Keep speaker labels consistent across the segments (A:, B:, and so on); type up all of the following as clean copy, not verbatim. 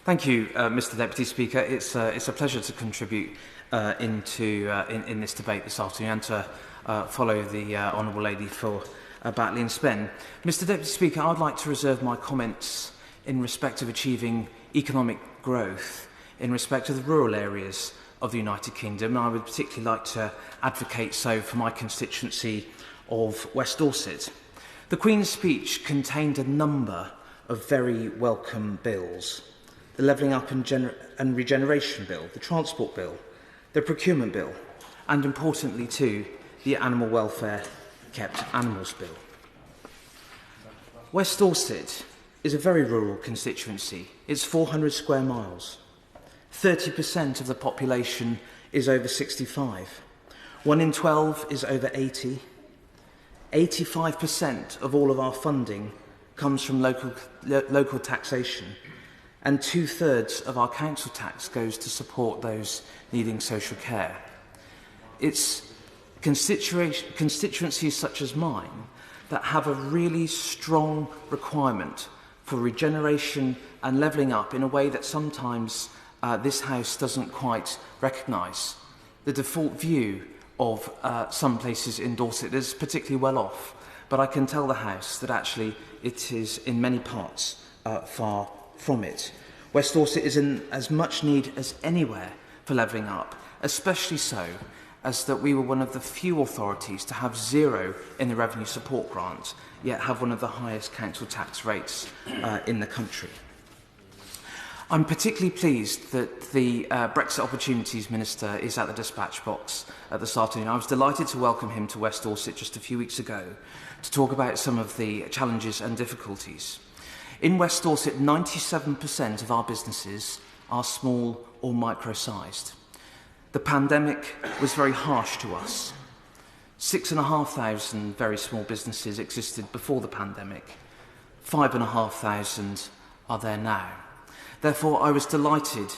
A: Thank you, Mr Deputy Speaker. It's a pleasure to contribute in this debate this afternoon and to follow the Honourable Lady for Batley and Spen. Mr Deputy Speaker, I'd like to reserve my comments in respect of achieving economic growth in respect of the rural areas of the United Kingdom. And I would particularly like to advocate so for my constituency of West Dorset. The Queen's speech contained a number of very welcome bills. The Levelling Up and Regeneration Bill, the Transport Bill, the Procurement Bill, and importantly too, the Animal Welfare Kept Animals Bill. West Dorset is a very rural constituency. It's 400 square miles. 30% of the population is over 65. 1 in 12 is over 80. 85% of all of our funding comes from local taxation, and 2/3 of our council tax goes to support those needing social care. It's constituencies such as mine that have a really strong requirement for regeneration and levelling up in a way that sometimes this House doesn't quite recognise. The default view of some places in Dorset is particularly well off, but I can tell the House that actually it is in many parts far from it. West Dorset is in as much need as anywhere for levelling up, especially so as that we were one of the few authorities to have 0 in the revenue support grant, yet have one of the highest council tax rates in the country. I'm particularly pleased that the Brexit Opportunities Minister is at the dispatch box this afternoon. I was delighted to welcome him to West Dorset just a few weeks ago to talk about some of the challenges and difficulties. In West Dorset, 97% of our businesses are small or micro-sized. The pandemic was very harsh to us. 6,500 very small businesses existed before the pandemic. 5,500 are there now. Therefore, I was delighted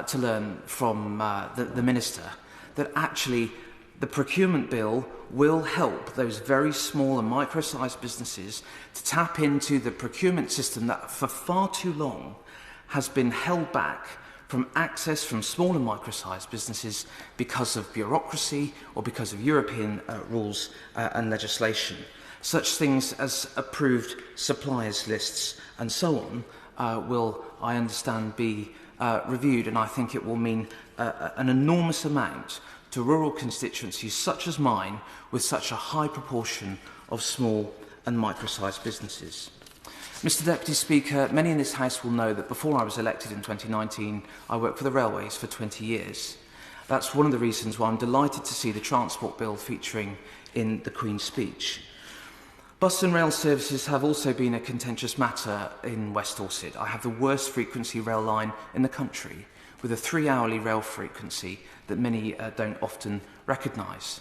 A: to learn from the Minister that actually the procurement bill will help those very small and micro-sized businesses to tap into the procurement system that for far too long has been held back from access from small and micro-sized businesses because of bureaucracy or because of European rules and legislation. Such things as approved suppliers lists and so on will, I understand, be reviewed, and I think it will mean an enormous amount to rural constituencies such as mine with such a high proportion of small and micro-sized businesses. Mr Deputy Speaker, many in this House will know that before I was elected in 2019, I worked for the railways for 20 years. That's one of the reasons why I'm delighted to see the Transport Bill featuring in the Queen's speech. Bus and rail services have also been a contentious matter in West Dorset. I have the worst frequency rail line in the country, with a 3-hourly rail frequency that many don't often recognise.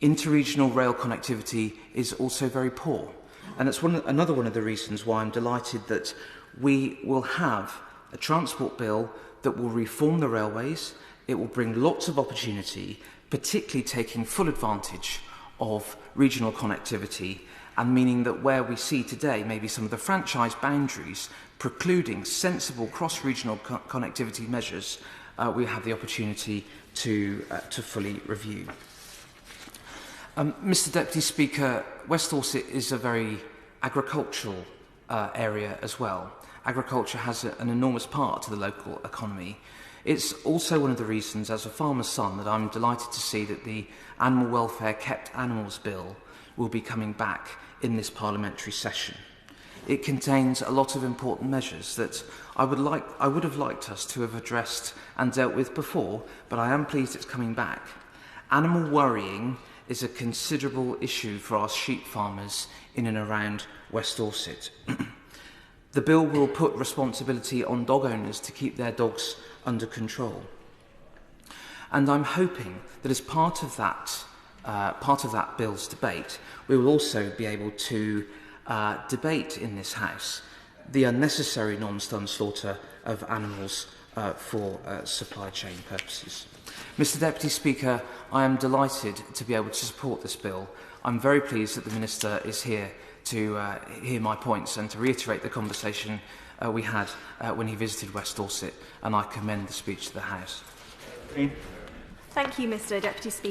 A: Interregional rail connectivity is also very poor, and it's another one of the reasons why I'm delighted that we will have a transport bill that will reform the railways. It will bring lots of opportunity, particularly taking full advantage of regional connectivity, and meaning that where we see today maybe some of the franchise boundaries precluding sensible cross-regional connectivity measures, we have the opportunity to fully review. Mr Deputy Speaker, West Dorset is a very agricultural area as well. Agriculture has an enormous part to the local economy. It's also one of the reasons, as a farmer's son, that I'm delighted to see that the Animal Welfare Kept Animals Bill will be coming back in this parliamentary session. It contains a lot of important measures that I would have liked us to have addressed and dealt with before, but I am pleased it's coming back. Animal worrying is a considerable issue for our sheep farmers in and around West Dorset. The bill will put responsibility on dog owners to keep their dogs under control. And I'm hoping that as part of that bill's debate, we will also be able to debate in this House the unnecessary non-stun slaughter of animals for supply chain purposes. Mr Deputy Speaker, I am delighted to be able to support this bill. I'm very pleased that the Minister is here to hear my points and to reiterate the conversation we had when he visited West Dorset, and I commend the speech to the House.
B: Thank you, Mr Deputy Speaker.